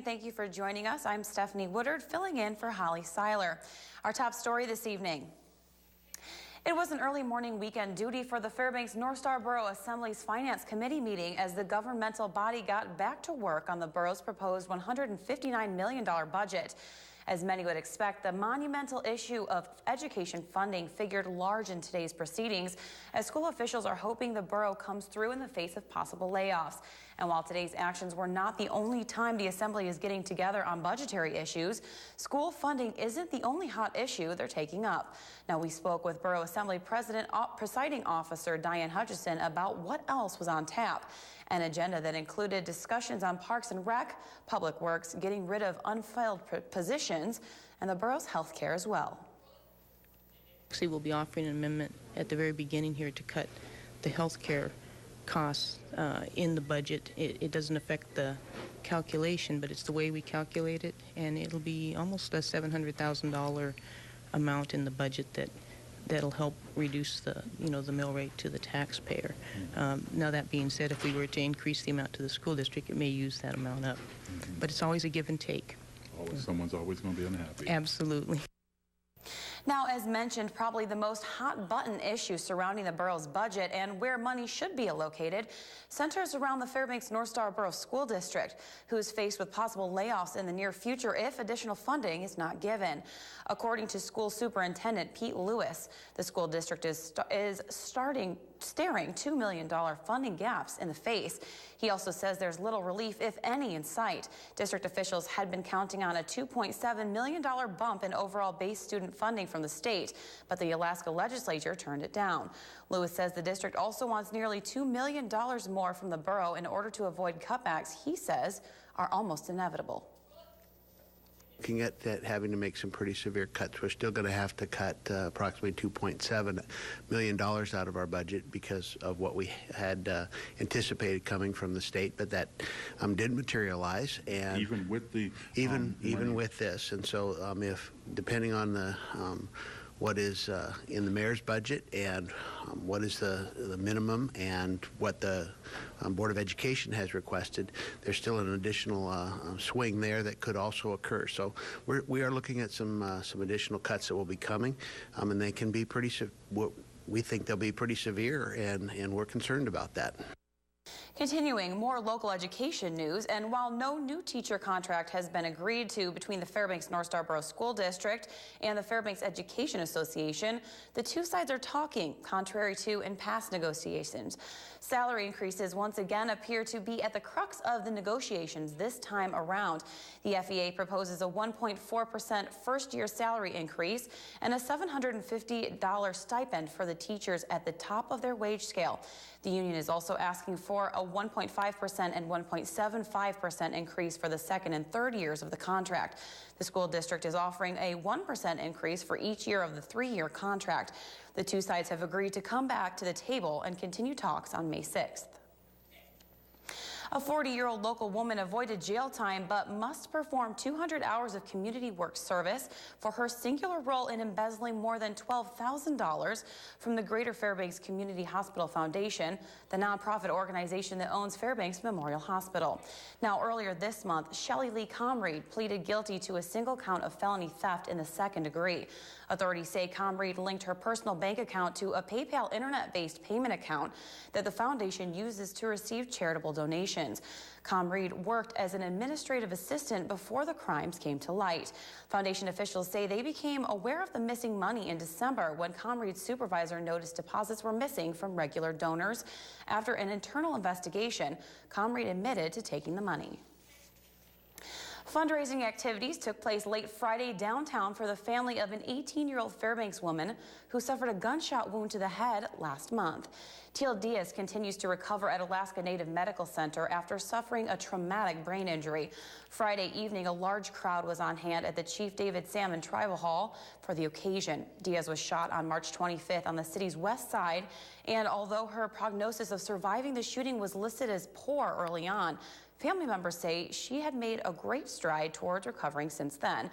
thank you for joining us. I'm Stephanie Woodard, filling in for Holly Seiler. Our top story this evening. It was an early morning weekend duty for the Fairbanks North Star Borough Assembly's Finance Committee meeting as the governmental body got back to work on the borough's proposed $159 million budget. As many would expect, the monumental issue of education funding figured large in today's proceedings, as school officials are hoping the borough comes through in the face of possible layoffs. And while today's actions were not the only time the Assembly is getting together on budgetary issues, school funding isn't the only hot issue they're taking up. Now, we spoke with Borough Assembly Presiding Officer Diane Hutchison about what else was on tap. An agenda that included discussions on Parks and Rec, Public Works, getting rid of unfilled positions, and the borough's health care as well. Actually, we'll be offering an amendment at the very beginning here to cut the health care costs in the budget. It doesn't affect the calculation, but it's the way we calculate it, and it'll be almost a $700,000 amount in the budget that'll help reduce the mill rate to the taxpayer. Now, that being said, if we were to increase the amount to the school district, it may use that amount up. But it's always a give and take. Someone's always going to be unhappy. Absolutely. Now, as mentioned, probably the most hot-button issue surrounding the borough's budget and where money should be allocated centers around the Fairbanks North Star Borough School District, who is faced with possible layoffs in the near future if additional funding is not given. According to School Superintendent Pete Lewis, the school district is staring $2 million funding gaps in the face. He also says there's little relief, if any, in sight. District officials had been counting on a $2.7 million bump in overall base student funding from the state, but the Alaska legislature turned it down. Lewis says the district also wants nearly $2 million more from the borough in order to avoid cutbacks he says are almost inevitable. Looking at that, having to make some pretty severe cuts. We're still going to have to cut approximately $2.7 million out of our budget because of what we had anticipated coming from the state, but that didn't materialize. And even with the even with this, and so if depending on the what is in the mayor's budget and what is the minimum and what the Board of Education has requested, there's still an additional swing there that could also occur. So we are looking at some additional cuts that will be coming, and they can be pretty. We think they'll be pretty severe, and we're concerned about that. Continuing, more local education news, and while no new teacher contract has been agreed to between the Fairbanks North Star Borough School District and the Fairbanks Education Association, the two sides are talking, contrary to in past negotiations. Salary increases once again appear to be at the crux of the negotiations this time around. The FEA proposes a 1.4% first-year salary increase and a $750 stipend for the teachers at the top of their wage scale. The union is also asking for a 1.5% and 1.75% increase for the second and third years of the contract. The school district is offering a 1% increase for each year of the 3-year contract. The two sides have agreed to come back to the table and continue talks on May 6th. A 40-year-old local woman avoided jail time but must perform 200 hours of community work service for her singular role in embezzling more than $12,000 from the Greater Fairbanks Community Hospital Foundation, the nonprofit organization that owns Fairbanks Memorial Hospital. Now, earlier this month, Shelley Lee Comreed pleaded guilty to a single count of felony theft in the second degree. Authorities say Comreed linked her personal bank account to a PayPal internet-based payment account that the foundation uses to receive charitable donations. Comreed worked as an administrative assistant before the crimes came to light. Foundation officials say they became aware of the missing money in December when Comreed's supervisor noticed deposits were missing from regular donors. After an internal investigation, Comreed admitted to taking the money. Fundraising activities took place late Friday downtown for the family of an 18-year-old Fairbanks woman who suffered a gunshot wound to the head last month. Diaz continues to recover at Alaska Native Medical Center after suffering a traumatic brain injury. Friday evening, a large crowd was on hand at the Chief David Salmon Tribal Hall for the occasion. Diaz was shot on March 25th on the city's west side, and although her prognosis of surviving the shooting was listed as poor early on, Family members say she had made a great stride towards recovering since then.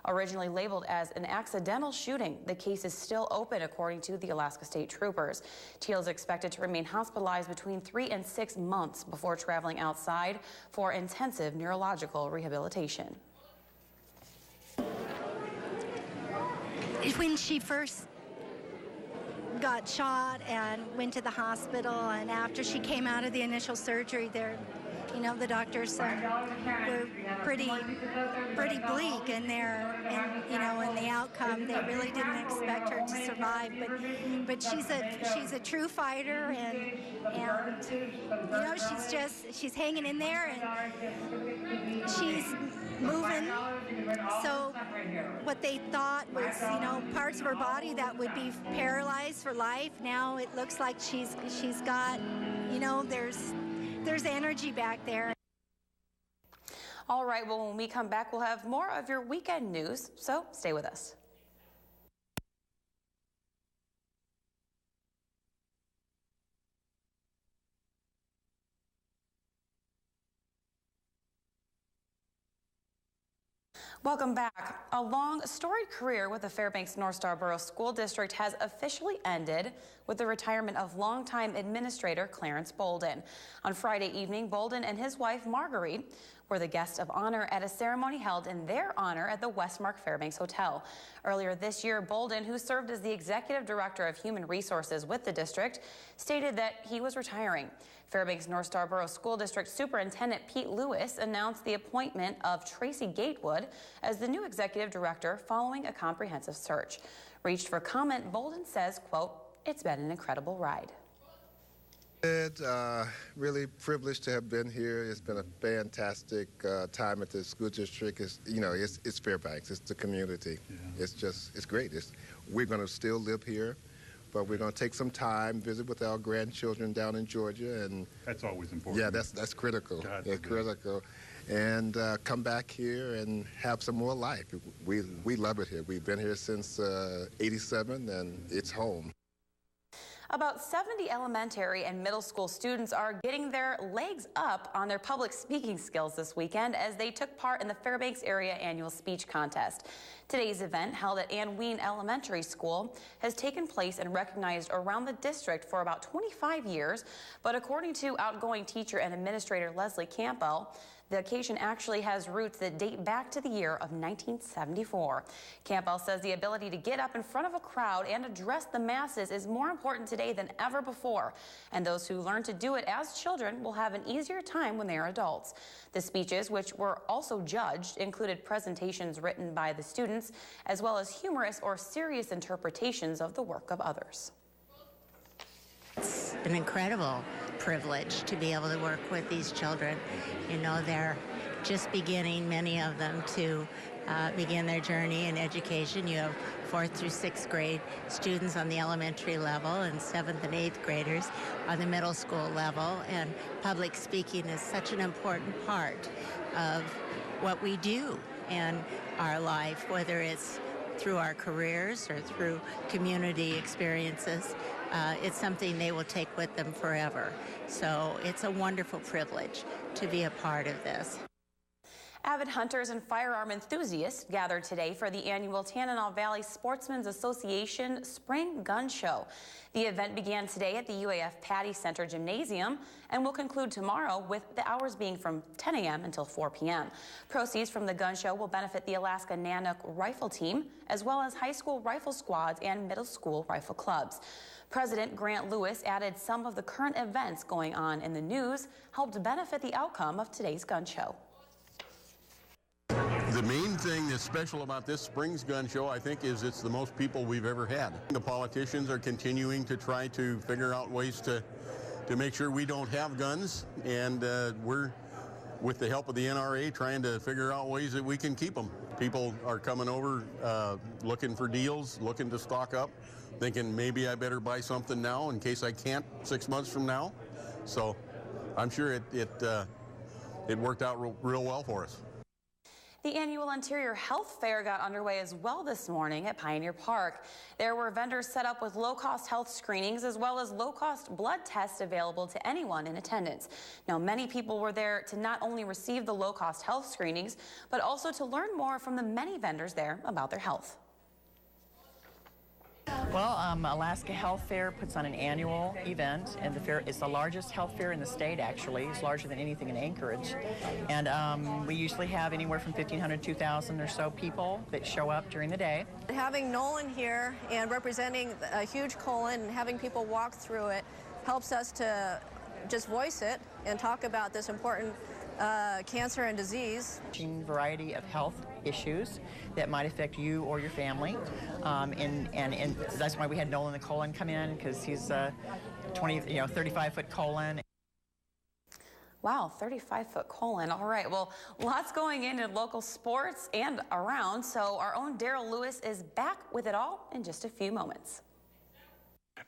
Originally labeled as an accidental shooting, the case is still open according to the Alaska State Troopers. Teal is expected to remain hospitalized between 3 and 6 months before traveling outside for intensive neurological rehabilitation. When she first got shot and went to the hospital, and after she came out of the initial surgery, the doctors were pretty bleak in in the outcome. They really didn't expect her to survive, but she's a true fighter, and she's hanging in there, and she's moving. So what they thought was, parts of her body that would be paralyzed for life, now it looks like she's got, there's energy back there. All right, well, when we come back, we'll have more of your weekend news, so stay with us. Welcome back. A long, storied career with the Fairbanks North Star Borough School District has officially ended with the retirement of longtime administrator Clarence Bolden. On Friday evening, Bolden and his wife Marguerite were the guests of honor at a ceremony held in their honor at the Westmark Fairbanks Hotel. Earlier this year, Bolden, who served as the Executive Director of Human Resources with the district, stated that he was retiring. Fairbanks North Star Borough School District Superintendent Pete Lewis announced the appointment of Tracy Gatewood as the new executive director following a comprehensive search. Reached for comment, Bolden says, quote, "It's been an incredible ride." Really privileged to have been here. It's been a fantastic time at the school district. It's Fairbanks. It's the community. Yeah. It's great. We're going to still live here, but we're going to take some time, visit with our grandchildren down in Georgia, and that's always important. Yeah, that's critical. It's critical, and come back here and have some more life. We love it here. We've been here since '87, and it's home. About 70 elementary and middle school students are getting their legs up on their public speaking skills this weekend as they took part in the Fairbanks Area Annual Speech Contest. Today's event, held at Ann Ween Elementary School, has taken place and recognized around the district for about 25 years, but according to outgoing teacher and administrator Leslie Campbell, the occasion actually has roots that date back to the year of 1974. Campbell says the ability to get up in front of a crowd and address the masses is more important today than ever before, and those who learn to do it as children will have an easier time when they are adults. The speeches, which were also judged, included presentations written by the students, as well as humorous or serious interpretations of the work of others. It's an incredible privilege to be able to work with these children. They're just beginning, many of them, to begin their journey in education. You have 4th through 6th grade students on the elementary level and 7th and 8th graders on the middle school level. And public speaking is such an important part of what we do in our life, whether it's through our careers or through community experiences. It's something they will take with them forever. So it's a wonderful privilege to be a part of this. Avid hunters and firearm enthusiasts gathered today for the annual Tanana Valley Sportsmen's Association Spring Gun Show. The event began today at the UAF Patty Center Gymnasium and will conclude tomorrow, with the hours being from 10 a.m. until 4 p.m. Proceeds from the gun show will benefit the Alaska Nanook Rifle Team, as well as high school rifle squads and middle school rifle clubs. President Grant Lewis added some of the current events going on in the news helped benefit the outcome of today's gun show. The main thing that's special about this Springs Gun Show, I think, is it's the most people we've ever had. The politicians are continuing to try to figure out ways to make sure we don't have guns, and we're, with the help of the NRA, trying to figure out ways that we can keep them. People are coming over looking for deals, looking to stock up, thinking maybe I better buy something now in case I can't 6 months from now. So I'm sure it worked out real well for us. The annual Interior Health Fair got underway as well this morning at Pioneer Park. There were vendors set up with low-cost health screenings as well as low-cost blood tests available to anyone in attendance. Now, many people were there to not only receive the low-cost health screenings, but also to learn more from the many vendors there about their health. Well, Alaska Health Fair puts on an annual event, and the fair is the largest health fair in the state, actually. It's larger than anything in Anchorage. And we usually have anywhere from 1,500 to 2,000 or so people that show up during the day. Having Nolan here and representing a huge colon and having people walk through it helps us to just voice it and talk about this important cancer and disease. A variety of health issues that might affect you or your family, and that's why we had Nolan the colon come in, because he's a 35-foot colon. Wow, 35-foot colon. All right, well, lots going into local sports and around, so our own Daryl Lewis is back with it all in just a few moments.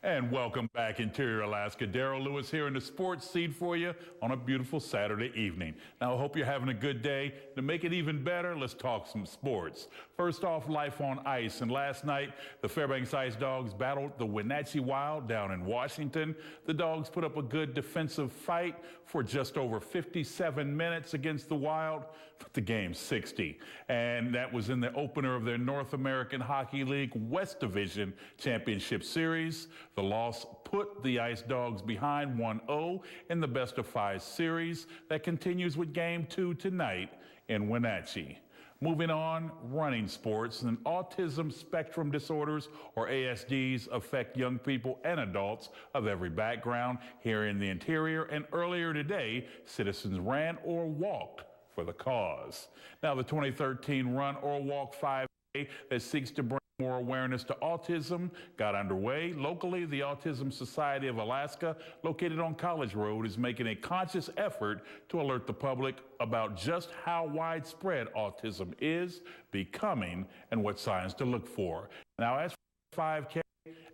And welcome back, Interior Alaska. Daryl Lewis here in the sports seat for you on a beautiful Saturday evening. Now, I hope you're having a good day. To make it even better, let's talk some sports. First off, life on ice. And last night, the Fairbanks Ice Dogs battled the Wenatchee Wild down in Washington. The Dogs put up a good defensive fight for just over 57 minutes against the Wild, but the game's 60. And that was in the opener of their North American Hockey League West Division Championship Series. The loss put the Ice Dogs behind 1-0 in the best-of-5 series that continues with Game 2 tonight in Wenatchee. Moving on, running sports. And autism spectrum disorders, or ASDs, affect young people and adults of every background here in the interior. And earlier today, citizens ran or walked for the cause. Now, the 2013 Run or Walk 5K that seeks to bring more awareness to autism got underway. Locally, the Autism Society of Alaska, located on College Road, is making a conscious effort to alert the public about just how widespread autism is becoming and what signs to look for. Now, as for 5K,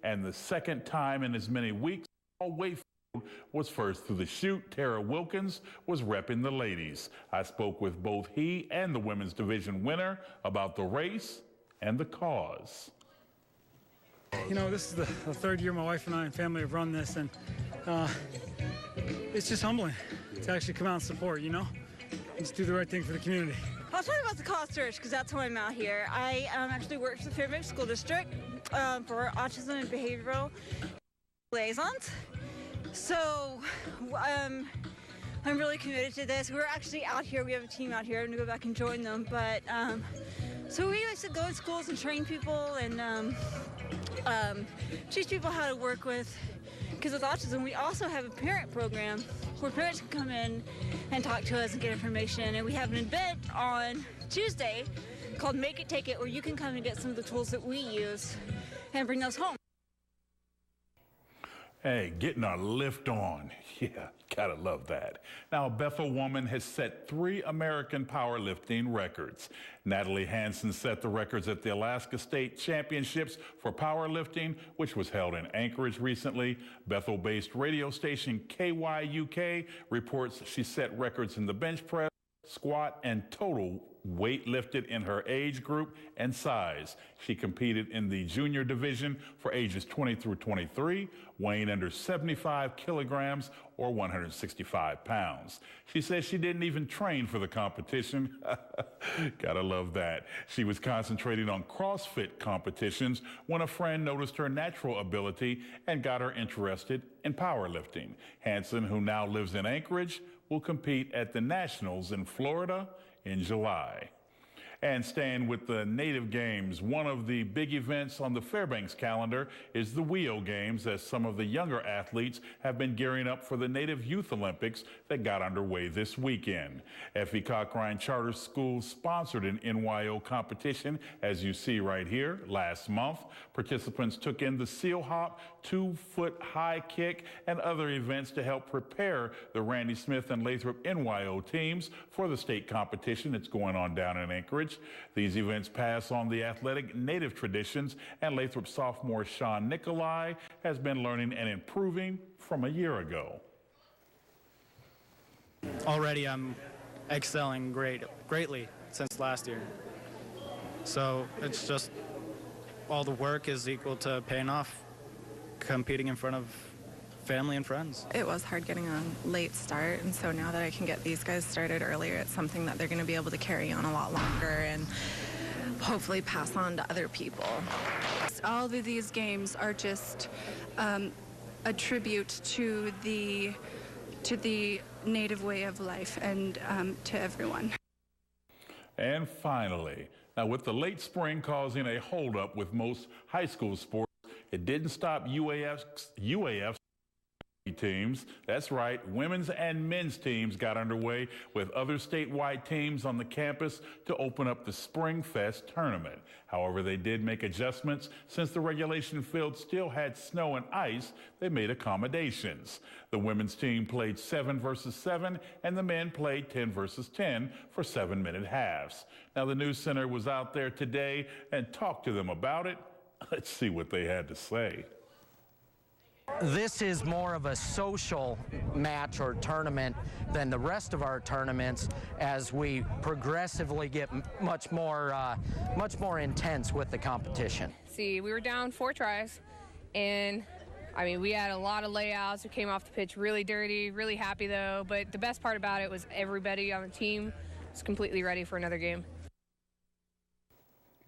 and the second time in as many weeks, Paul Wakefield was first through the chute. Tara Wilkins was repping the ladies. I spoke with both he and the women's division winner about the race and the cause. You know, this is the third year my wife and I and family have run this, and it's just humbling to actually come out and support, you know? Just do the right thing for the community. I'll talk about the cause first, because that's why I'm out here. I actually work for the Fbx School District for autism and behavioral liaisons. So I'm really committed to this. We're actually out here. We have a team out here. I'm going to go back and join them. But so we used to go in schools and train people and teach people how to work with kids with autism. We also have a parent program where parents can come in and talk to us and get information. And we have an event on Tuesday called Make It Take It, where you can come and get some of the tools that we use and bring those home. Hey, getting our lift on. Yeah, gotta love that. Now, a Bethel woman has set 3 American powerlifting records. Natalie Hansen set the records at the Alaska State Championships for powerlifting, which was held in Anchorage recently. Bethel-based radio station KYUK reports she set records in the bench press, squat, and total weight lifted in her age group and size. She competed in the junior division for ages 20 through 23, weighing under 75 kilograms or 165 pounds. She says she didn't even train for the competition. Gotta love that. She was concentrating on CrossFit competitions when a friend noticed her natural ability and got her interested in powerlifting. Hansen, who now lives in Anchorage, will compete at the Nationals in Florida in July. And staying with the Native Games, one of the big events on the Fairbanks calendar is the WIO Games, as some of the younger athletes have been gearing up for the Native Youth Olympics that got underway this weekend. F.E. Cochrane Charter Schools sponsored an NYO competition, as you see right here, last month. Participants took in the seal hop, 2-foot high kick, and other events to help prepare the Randy Smith and Lathrop NYO teams for the state competition that's going on down in Anchorage. These events pass on the athletic Native traditions, and Lathrop sophomore Sean Nicolai has been learning and improving from a year ago. Already I'm excelling greatly. since last year. So it's just all the work is equal to paying off, competing in front of family and friends. It was hard getting a late start, and so now that I can get these guys started earlier, it's something that they're going to be able to carry on a lot longer and hopefully pass on to other people. All of these games are just a tribute to the Native way of life and to everyone. And finally, now with the late spring causing a holdup with most high school sports, it didn't stop UAF's teams. That's right, women's and men's teams got underway with other statewide teams on the campus to open up the Spring Fest tournament. However, they did make adjustments. Since the regulation field still had snow and ice, they made accommodations. The women's team played 7 versus 7, and the men played 10 versus 10 for 7-minute halves. Now, the news center was out there today and talked to them about it. Let's see what they had to say. This is more of a social match or tournament than the rest of our tournaments as we progressively get much more intense with the competition. See, we were down 4 tries, and I mean, we had a lot of layouts. We came off the pitch really dirty, really happy though, but the best part about it was everybody on the team was completely ready for another game.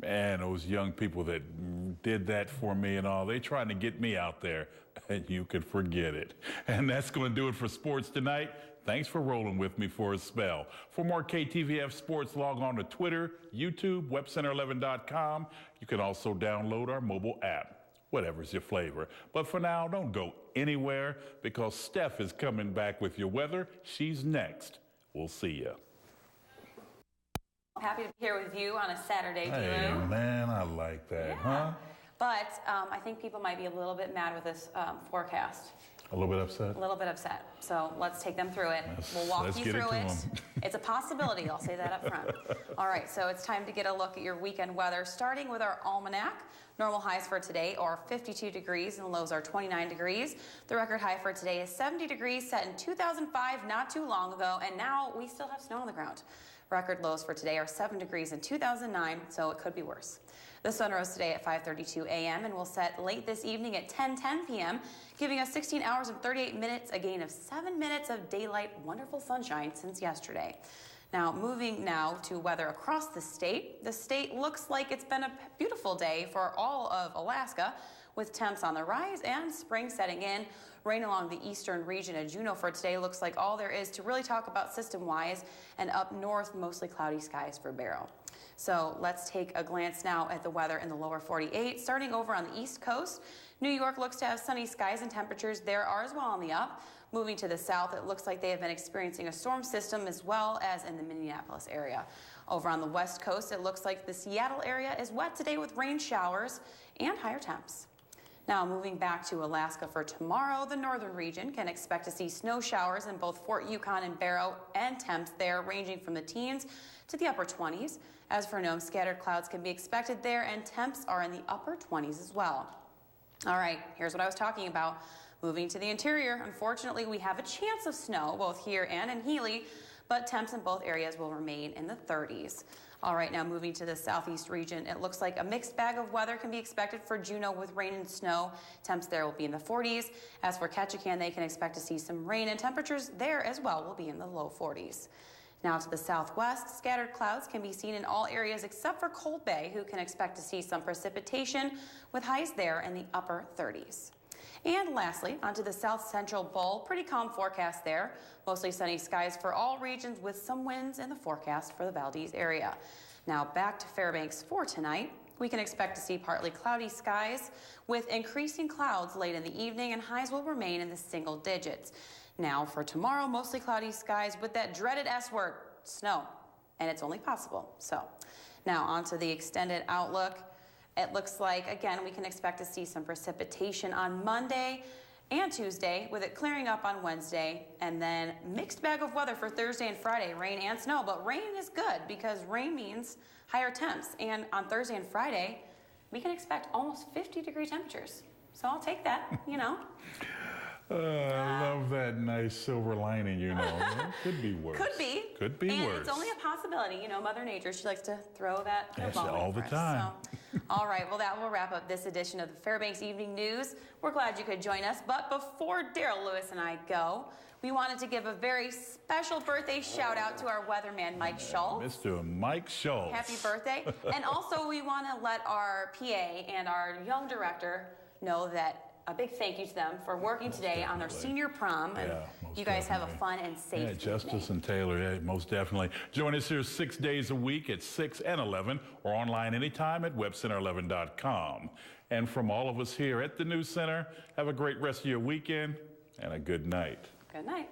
Man, those young people that did that for me and all, they trying to get me out there, and you could forget it. And that's going to do it for sports tonight. Thanks for rolling with me for a spell. For more KTVF sports, log on to Twitter, YouTube, webcenter11.com. You can also download our mobile app, whatever's your flavor. But for now, don't go anywhere because Steph is coming back with your weather. She's next. We'll see you. Happy to be here with you on a Saturday, Hey, Drew. man, I like that, Yeah. huh? But I think people might be a little bit mad with this forecast. A little bit upset? A little bit upset. So let's take them through it. We'll walk you through it. It's a possibility. I'll say that up front. All right, so it's time to get a look at your weekend weather, starting with our almanac. Normal highs for today are 52 degrees and lows are 29 degrees. The record high for today is 70 degrees, set in 2005, not too long ago, and now we still have snow on the ground. Record lows for today are 7 degrees in 2009, so it could be worse. The sun rose today at 5:32 a.m. and will set late this evening at 10:10 p.m., giving us 16 hours and 38 minutes, a gain of 7 minutes of daylight, wonderful sunshine since yesterday. Now, moving now to weather across the state. The state looks like it's been a beautiful day for all of Alaska, with temps on the rise and spring setting in. Rain along the eastern region of Juneau for today looks like all there is to really talk about system-wise, and up north, mostly cloudy skies for Barrow. So let's take a glance now at the weather in the lower 48. Starting over on the east coast, New York looks to have sunny skies and temperatures there are as well on the up. Moving to the south, it looks like they have been experiencing a storm system as well as in the Minneapolis area. Over on the west coast, it looks like the Seattle area is wet today with rain showers and higher temps. Now moving back to Alaska for tomorrow, the northern region can expect to see snow showers in both Fort Yukon and Barrow, and temps there ranging from the teens to the upper 20s. As for Nome, scattered clouds can be expected there, and temps are in the upper 20s as well. All right, here's what I was talking about. Moving to the interior, unfortunately, we have a chance of snow both here and in Healy, but temps in both areas will remain in the 30s. All right, now moving to the southeast region, it looks like a mixed bag of weather can be expected for Juneau with rain and snow. Temps there will be in the 40s. As for Ketchikan, they can expect to see some rain, and temperatures there as well will be in the low 40s. Now to the southwest, scattered clouds can be seen in all areas except for Cold Bay, who can expect to see some precipitation with highs there in the upper 30s. And lastly, onto the south central bowl, pretty calm forecast there. Mostly sunny skies for all regions with some winds in the forecast for the Valdez area. Now back to Fairbanks for tonight. We can expect to see partly cloudy skies with increasing clouds late in the evening, and highs will remain in the single digits. Now for tomorrow, mostly cloudy skies with that dreaded S word, snow, and it's only possible. So now onto the extended outlook. It looks like, again, we can expect to see some precipitation on Monday and Tuesday, with it clearing up on Wednesday, and then mixed bag of weather for Thursday and Friday, rain and snow. But rain is good because rain means higher temps, and on Thursday and Friday, we can expect almost 50-degree temperatures. So I'll take that, you know. I love that nice silver lining, you know. Could be worse. Could be. Could be and worse. It's only a possibility. You know, Mother Nature, she likes to throw that That's curveball all the for us. time. So, all right, well, that will wrap up this edition of the Fairbanks Evening News. We're glad you could join us. But before Daryl Lewis and I go, we wanted to give a very special birthday shout out to our weatherman, Mike Schultz. Mr. Mike Schultz. Happy birthday. And also, we want to let our PA and our young director know that a big thank you to them for working today on their senior prom. And you guys have a fun and safe evening. Justice and Taylor, most definitely. Join us here 6 days a week at 6 and 11 or online anytime at webcenter11.com. And from all of us here at the News Center, have a great rest of your weekend and a good night. Good night.